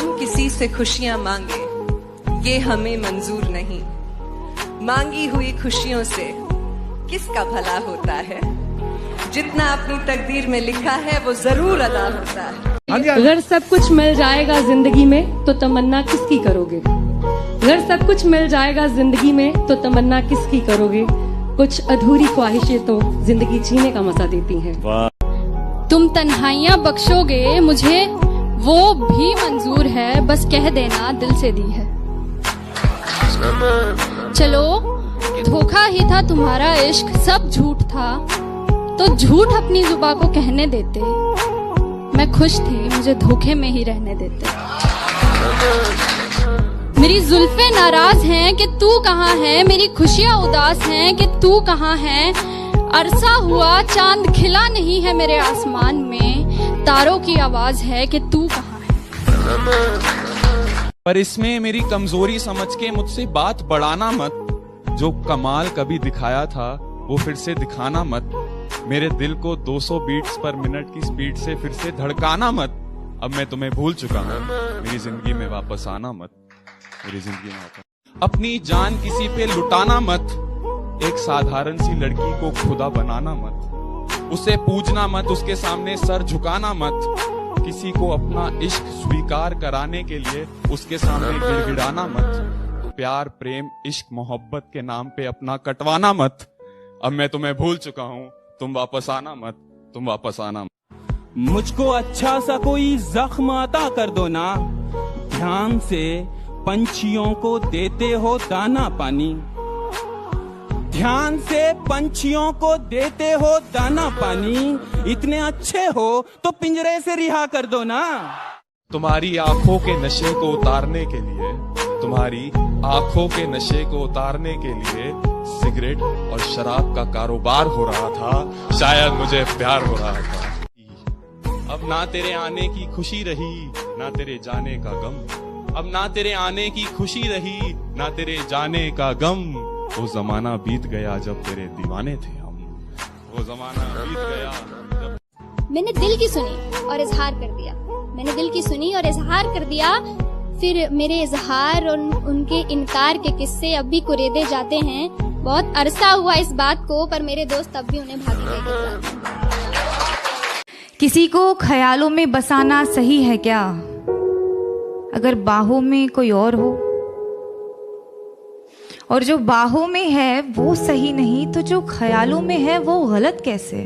हम किसी से खुशियां मांगे, ये हमें मंजूर नहीं। मांगी हुई खुशियों से किसका भला होता है? जितना अपनी तकदीर में लिखा है वो जरूर अदा होता है। अगर सब कुछ मिल जाएगा जिंदगी में तो तमन्ना किसकी करोगे? अगर सब कुछ मिल जाएगा जिंदगी में तो तमन्ना किसकी करोगे? कुछ अधूरी ख्वाहिशें तो जिंदगी जीने का मजा देती हैं। तुम तन्हाइयां बख्शोगे मुझे वो भी मंजूर है, बस कह देना दिल से दी है। चलो धोखा ही था तुम्हारा इश्क, सब झूठ था तो झूठ अपनी जुबां को कहने देते। मैं खुश थी, मुझे धोखे में ही रहने देते। मेरी जुल्फे नाराज हैं कि तू कहाँ है, मेरी खुशियाँ उदास हैं कि तू कहाँ है। अरसा हुआ चांद खिला नहीं है मेरे आसमान में, तारों की आवाज है कि तू कहाँ है। पर इसमें मेरी कमजोरी समझ के मुझसे बात बढ़ाना मत। जो कमाल कभी दिखाया था वो फिर से दिखाना मत। मेरे दिल को 200 बीट्स पर मिनट की स्पीड से फिर से धड़काना मत। अब मैं तुम्हें भूल चुका हूँ, मेरी जिंदगी में वापस आना मत। मेरी जिंदगी में वापस अपनी जान किसी पे लुटाना मत। एक साधारण सी लड़की को खुदा बनाना मत। उसे पूजना मत, उसके सामने सर झुकाना मत। किसी को अपना इश्क स्वीकार कराने के लिए उसके सामने गिड़गिड़ाना मत। प्यार प्रेम इश्क मोहब्बत के नाम पे अपना कटवाना मत। अब मैं तुम्हें भूल चुका हूँ, तुम वापस आना मत, तुम वापस आना मत। मुझको अच्छा सा कोई जख्म अता कर दो ना। ध्यान से पंछियों को देते हो दाना पानी। ध्यान से पंछियों को देते हो दाना पानी। इतने अच्छे हो तो पिंजरे से रिहा कर दो ना। तुम्हारी आंखों के नशे को उतारने के लिए, तुम्हारी आंखों के नशे को उतारने के लिए सिगरेट और शराब का कारोबार हो रहा था। शायद मुझे प्यार हो रहा था। अब ना तेरे आने की खुशी रही, ना तेरे जाने का गम। अब ना तेरे आने की खुशी रही, ना तेरे जाने का गम। वो जमाना बीत गया जब तेरे दीवाने थे हम। वो जमाना बीत गया जब... मैंने दिल की सुनी और इजहार कर दिया। मैंने दिल की सुनी और इजहार कर दिया। फिर मेरे इजहार और उनके इनकार के किस्से अब भी कुरेदे जाते हैं। बहुत अरसा हुआ इस बात को, पर मेरे दोस्त अब भी उन्हें भागी लेके किसी को ख्यालों में बसाना सही है क्या? अगर बाहों में कोई और हो, और जो बाहों में है वो सही नहीं तो जो ख्यालों में है वो गलत कैसे?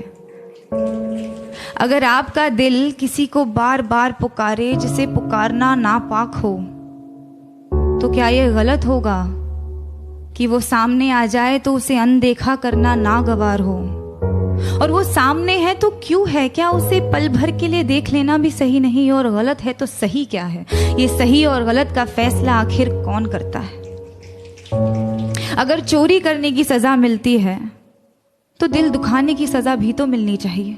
अगर आपका दिल किसी को बार बार पुकारे जिसे पुकारना नापाक हो, तो क्या ये गलत होगा कि वो सामने आ जाए तो उसे अनदेखा करना नागवार हो? और वो सामने है तो क्यों है? क्या उसे पल भर के लिए देख लेना भी सही नहीं? और गलत है तो सही क्या है? ये सही और गलत का फैसला आखिर कौन करता है? अगर चोरी करने की सजा मिलती है तो दिल दुखाने की सजा भी तो मिलनी चाहिए।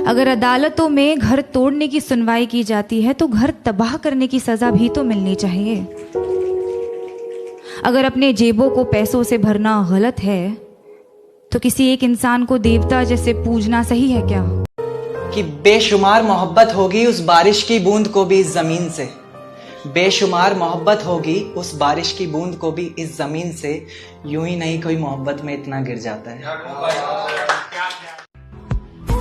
अगर अदालतों में घर तोड़ने की सुनवाई की जाती है तो घर तबाह करने की सजा भी तो मिलनी चाहिए। अगर अपने जेबों को पैसों से भरना गलत है तो किसी एक इंसान को देवता जैसे पूजना सही है क्या? कि बेशुमार मोहब्बत होगी उस बारिश की बूंद को भी इस जमीन से। बेशुमार मोहब्बत होगी उस बारिश की बूंद को भी इस जमीन से। यूं ही नहीं कोई मोहब्बत में इतना गिर जाता है।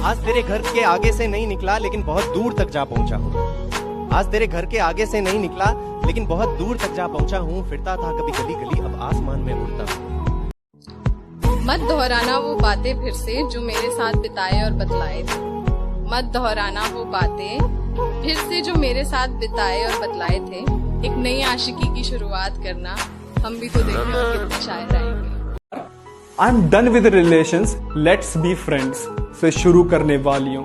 आज तेरे घर के आगे से नहीं निकला लेकिन बहुत दूर तक जा पहुंचा हूँ। आज तेरे घर के आगे से नहीं निकला लेकिन बहुत दूर तक जा पहुंचा हूँ। फिरता था कभी गली गली, अब आसमान में उड़ता हूँ। मत दोहराना वो बातें फिर से जो मेरे साथ बिताए और बतलाए थे। मत दोहराना वो बातें फिर से जो मेरे साथ बिताए और बतलाए थे। एक नई आशिकी की शुरुआत करना, हम भी तो देखें और कितने शायर आएंगे। I am done with relations, let's be friends से शुरू करने वालियों।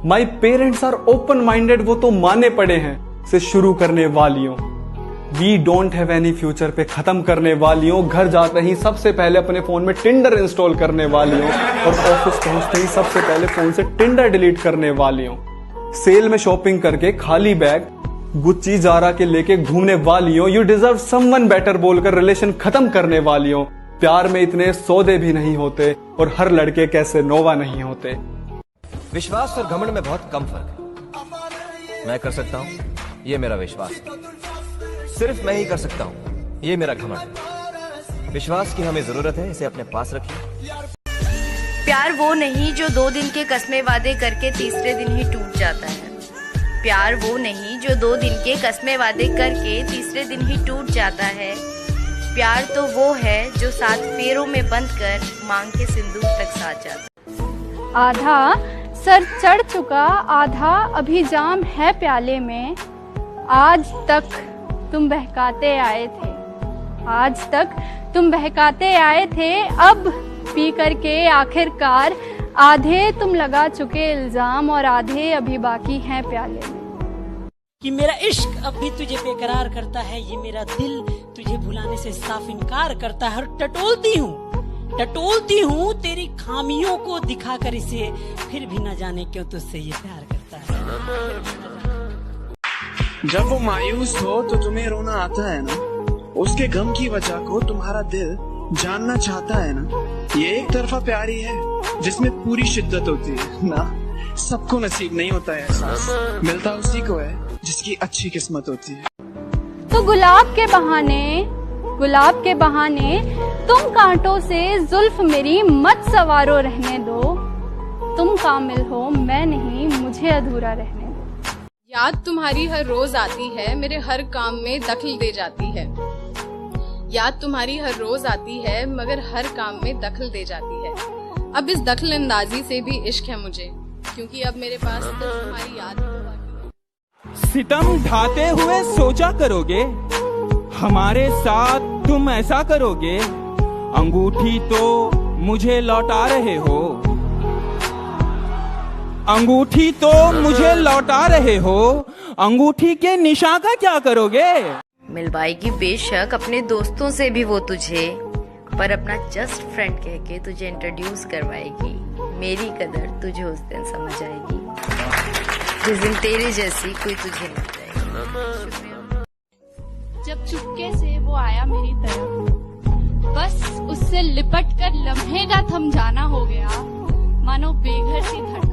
My parents are open minded, वो तो माने पड़े हैं से शुरू करने वालियों। We don't have any future पे खत्म करने वालियों। घर जाते ही सबसे पहले अपने फोन में टिंडर इंस्टॉल करने वालियों और ऑफिस पहुंचते ही सबसे पहले फोन से टिंडर डिलीट करने वालियों। सेल में शॉपिंग करके खाली बैग गुच्ची जारा के लेके घूमने वालियों। यू डिजर्व समवन बेटर बोलकर रिलेशन खत्म करने वालियों। प्यार में इतने सौदे भी नहीं होते और हर लड़के कैसे नोवा नहीं होते। विश्वास और घमंड में बहुत कम फर्क है। मैं कर सकता हूँ, ये मेरा विश्वास है। सिर्फ मैं ही कर सकता हूँ, ये मेरा घमंड। विश्वास की हमें जरूरत है, इसे अपने पास रखिए। प्यार वो नहीं जो 2 दिन के कस्मे वादे करके तीसरे दिन ही टूट जाता है। प्यार वो नहीं जो 2 दिन के कस्मे वादे करके तीसरे दिन ही टूट जाता है। प्यार तो वो है जो 7 फेरों में बंद कर मांग के सिंदूर तक साथ जाता। आधा सर चढ़ चुका, आधा अभी जाम है प्याले में। आज तक तुम बहकाते आए थे, आज तक तुम बहकाते आए थे। अब पी करके आखिरकार आधे तुम लगा चुके इल्जाम और आधे अभी बाकी हैं प्याले में। कि मेरा इश्क अब भी तुझे बेकरार करता है, ये मेरा दिल तुझे भुलाने से साफ इनकार करता है। और टटोलती हूँ तेरी खामियों को दिखाकर इसे, फिर भी न जाने क्यों तुझसे ये प्यार करता है। जब वो मायूस हो तो तुम्हें रोना आता है ना, उसके गम की वजह को तुम्हारा दिल जानना चाहता है ना। ये एक तरफा प्यार ही है जिसमें पूरी शिद्दत होती है ना। सबको नसीब नहीं होता है एहसास, मिलता उसी को है जिसकी अच्छी किस्मत होती है। तो गुलाब के बहाने तुम कांटों से जुल्फ मेरी मत सवारो रहने दो। तुम कामिल हो मैं नहीं, मुझे अधूरा रहने दो। याद तुम्हारी हर रोज आती है, मेरे हर काम में दखल दे जाती है। याद तुम्हारी हर रोज आती है, मगर हर काम में दखल दे जाती है। अब इस दखल अंदाजी से भी इश्क है मुझे, क्योंकि अब मेरे पास तो तुम्हारी याद है। सितम ढाते हुए सोचा करोगे, हमारे साथ तुम ऐसा करोगे। अंगूठी तो मुझे लौटा रहे हो, अंगूठी तो मुझे लौटा रहे हो। अंगूठी के निशान का क्या करोगे? मिलवाएगी बेशक अपने दोस्तों से भी वो तुझे, पर अपना जस्ट फ्रेंड कह के तुझे इंट्रोड्यूस करवाएगी। मेरी कदर तुझे उस दिन समझ आएगी, जिस दिन तेरे जैसी कोई तुझे मिल जाएगी। जब चुपके से वो आया मेरी तरफ, बस उससे लिपट कर लम्हे का थम जाना हो गया। मानो बेघर सी धड़कन